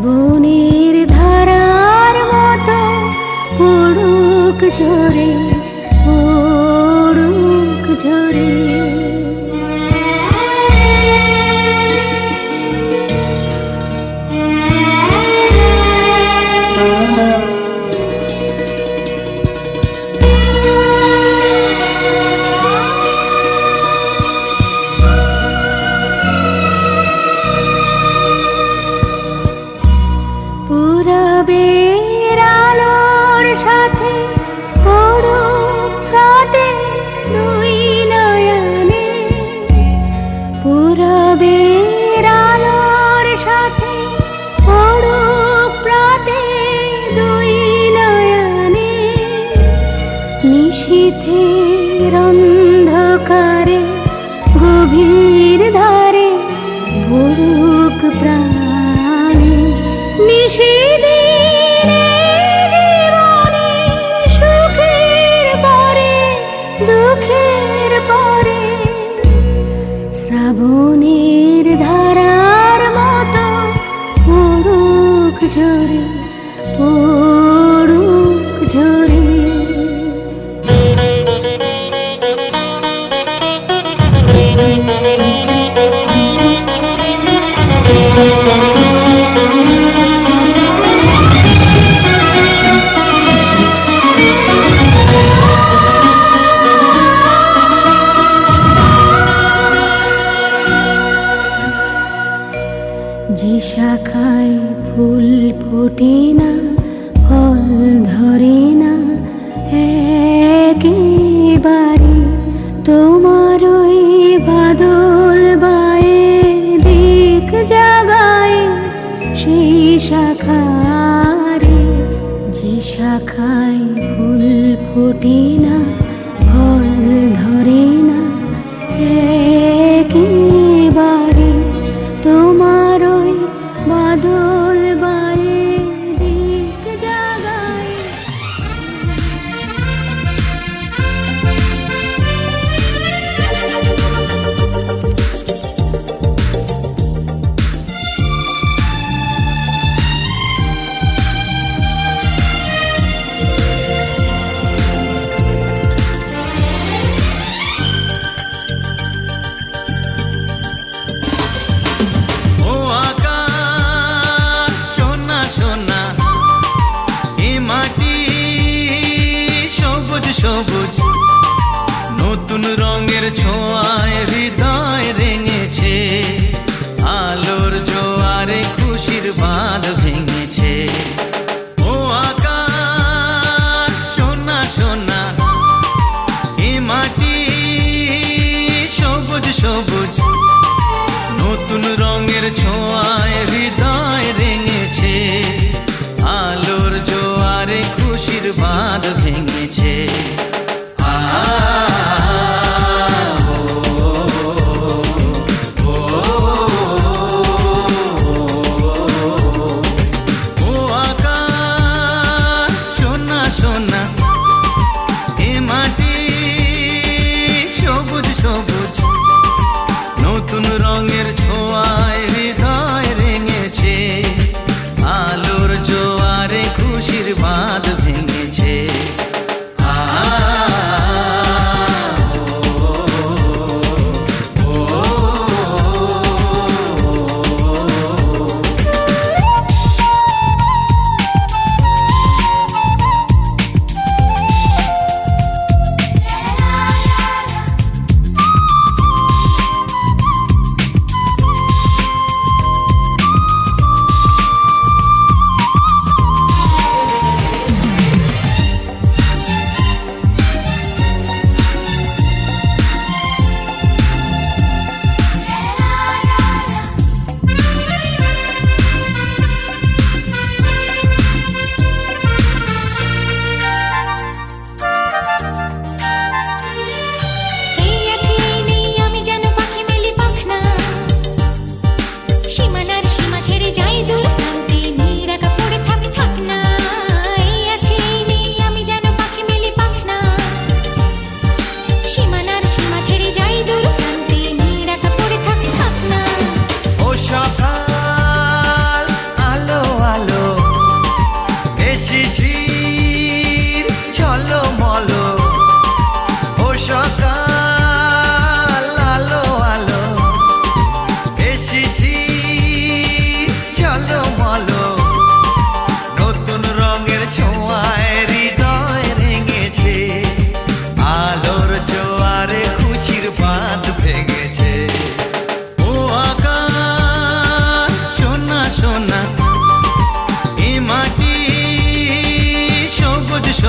শ্রাবণের ধারার মতো পড়ুক ঝরে, পড়ুক ঝরে। পূরবের আলোর সাথে পড়ুক রাতে দুই নয়নে, পূরবের আলোর সাথে পড়ুক রাতে দুই নয়নে। নিশীথের অন্ধকারে গভীর ধারে পড়ুক প্রাণে। নিশিদিনের জীবনে সুখের পরে দুঃখের পরে, শ্রাবণের ধারার মতো পড়ুক ঝরে, পড়ুক ঝরে। যে শাখায় ফুল ফোটে না, ফল ধরে না একেবারে, তোমার ওই বাদল বায়ে দিক জাগায় সেই শাখারে। যে শাখায় ফুল ফোটে না, ফল ধরে না একেবারে, তোমার ওই বাদল বায়ে দিক জাগায়। সবুজ নতুন রঙের ছোঁয়ায় হৃদয় রেঙেছে, আলোর জোয়ারে খুশির বাঁধ ভেঙেছে। ও আকাশ সোনা সোনা, এ মাটি সবুজ সবুজ নতুন রঙের ছোঁয়ায় হৃদয় রেঙেছে, আলোর জোয়ারে খুশির বাঁধ ভেঙেছে। ও আকাশ সোনা সোনা, এ মাটি সবুজ সবুজ নতুন রঙের ছোঁয়ায় হৃদয় রেঙেছে, আলোর জোয়ারে খুশির বাঁধ ভেঙেছে।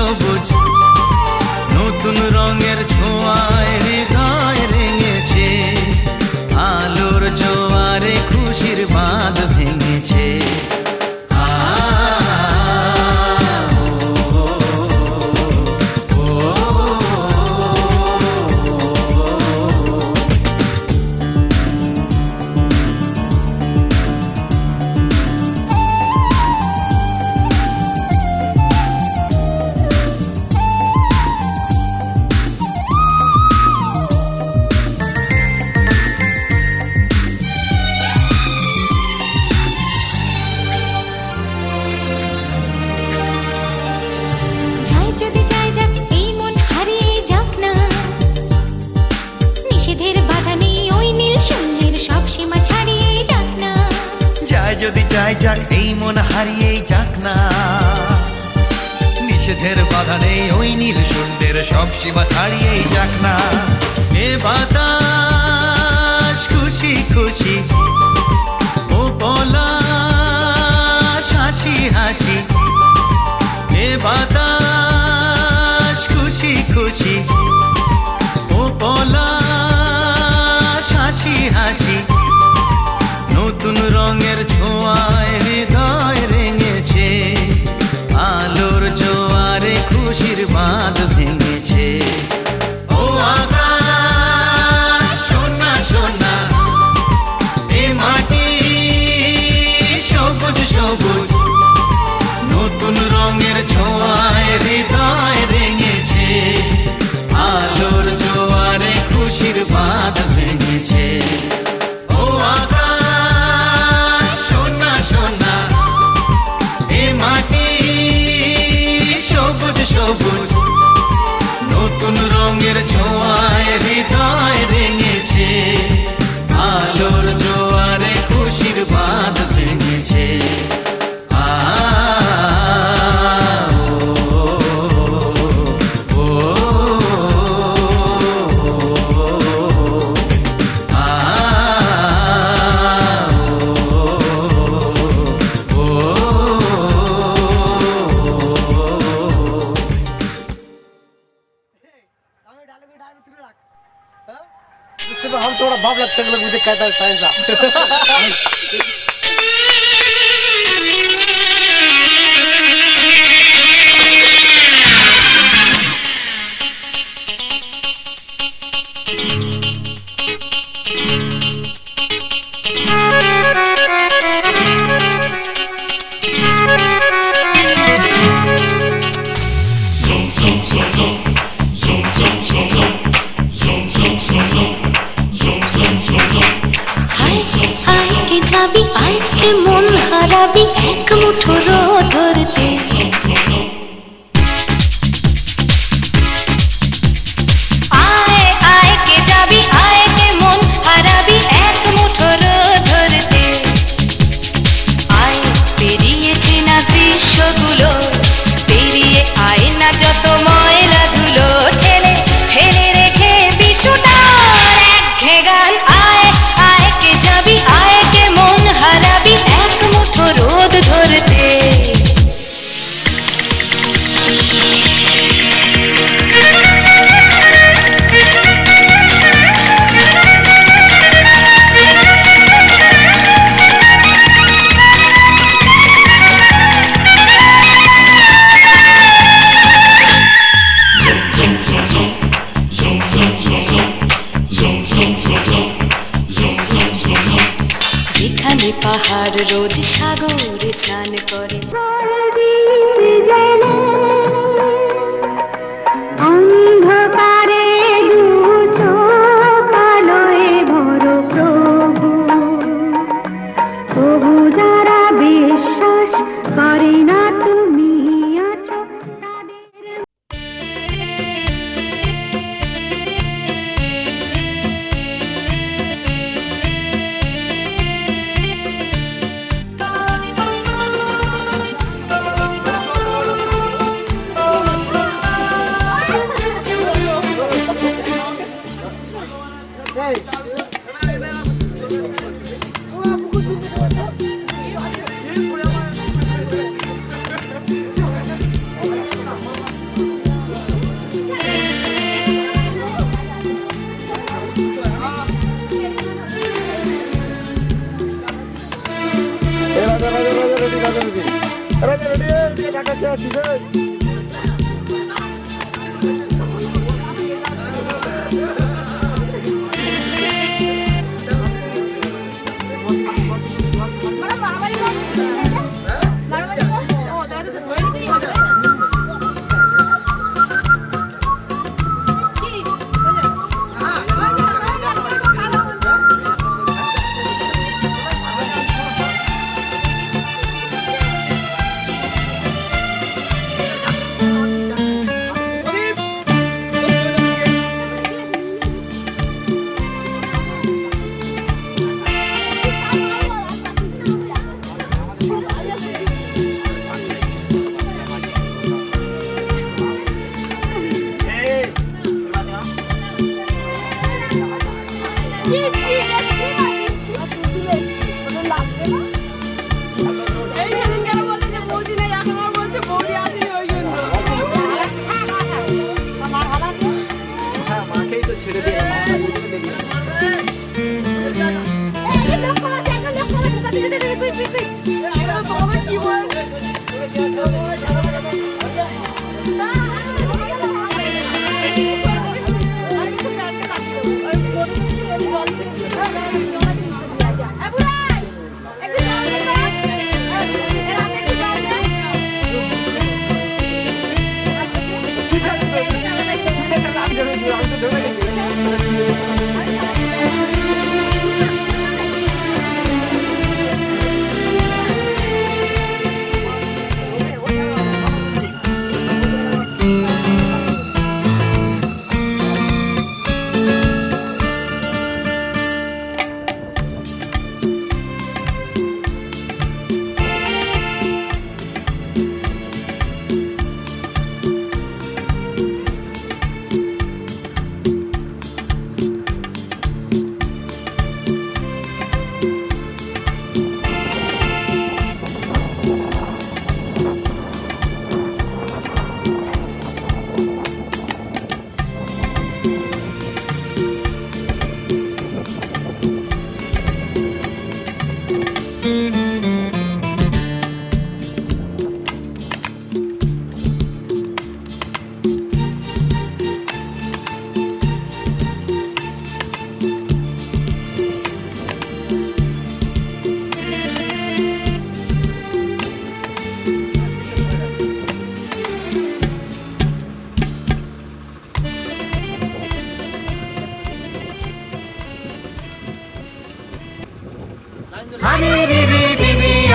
সবুজ নতুন রঙের ছোঁয়ায় হৃদয় রেঙেছে, আলোর জোয়ারে খুশির বাঁধ ভেঙেছে। যদি যাই যাক এই মন হারিয়েই যাক না, নিষেধের বাধা নেই ওই নীল শূন্যের সব সীমা ছাড়িয়েই যাক না। এ বাতাস খুশি খুশি, ও পলাশ হাসি হাসি। এ বাতাস খুশি খুশি, ও পলাশ হাসি হাসি। নতুন রঙের ছোঁয়ায় হৃদয় রেঙেছে, আলোর জোয়ারে খুশির বাঁধ ভেঙেছে। ও আকাশ সোনা সোনা, এ মাটি সবুজ সবুজ। নতুন রঙের ছোঁয়ায় হৃদয় রেঙেছে, আলোর জোয়ারে খুশির বাঁধ ভেঙেছে। ও আকাশ সোনা সোনা, এ মাটি সবুজ সবুজ। নতুন রঙের ছোঁয়ায় হৃদয় রেঙেছে, আলোর জোয়ারে খুশির বাঁধ ভেঙেছে। हम थोड़ा भाव लगता है, मुझे कहता है साइंस মন হারাবি এক মুঠো ধরতে। আয় আয় কে যাবি, আয় কে মন হারাবি এক মুঠো ধরতে। আয় পেরিয়েছে না দৃশ্যগুলো, পেরিয়ে আয় না যত ময়লা ধুলো, ঠেলে ফেলে রেখে পিছুটা একঘে গান। আয় আয় কে যাবি, আয় কে মন হারাবি এক মুঠো রোদ ধরতে। যেখানে পাহাড় রোজ সাগরে স্নান করে, অন্ধকারে দু চোখ আলোয় ভরো প্রভু। তবু যারা বিশ্বাস করে না তুমি আছো তাদের।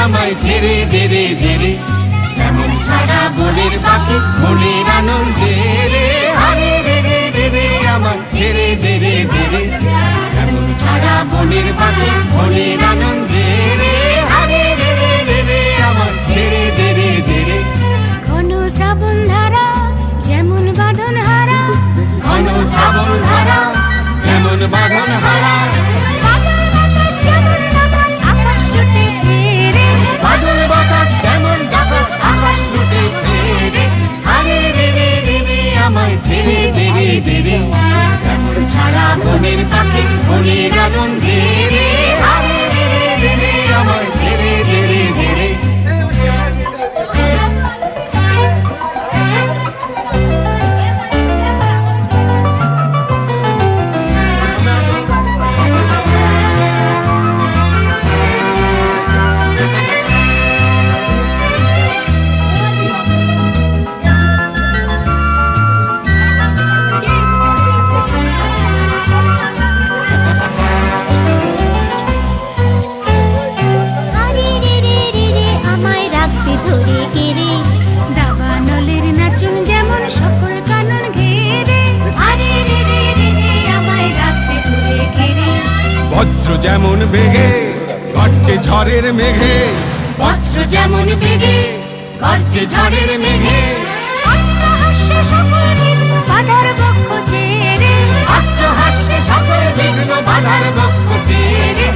আমায় ছেড়ে ধীরে ধীরে যেমন ছাড়া বনের পাখি মনের আনন্দে রে হারে রে রে রে রে আমায় ছেড়ে ধীরে ধীরে যেমন ছাড়া বনের পাখি মনের আনন্দে রে হারে রে রে রে রে আমায় ছেড়ে ধীরে ধীরে ঘন শ্রাবণ ধারা যেমন বাঁধন হারা ঘন শ্রাবণ ধারা যেমন বাঁধন হারা বাদল বাতাস যেমন ডাকাত আকাশ লুটে ফেরে হারে রে রে রে রে আমায় ছেড়ে ধীরে ধীরে যেমন ছাড়া বনের পাখি মনের আনন্দে রে হারে রে রে রে রে আমায় ছেড়ে ধীরে ধীরে বজ্র যেমন বেগে গর্জে ঝড়ের মেঘে বজ্র যেমন বেগে গর্জে ঝড়ের মেঘে অট্টহাস্যে সকল বিঘ্ন বাধার বক্ষ চেরে অট্টহাস্যে সকল বিঘ্ন বাধার বক্ষ চেরে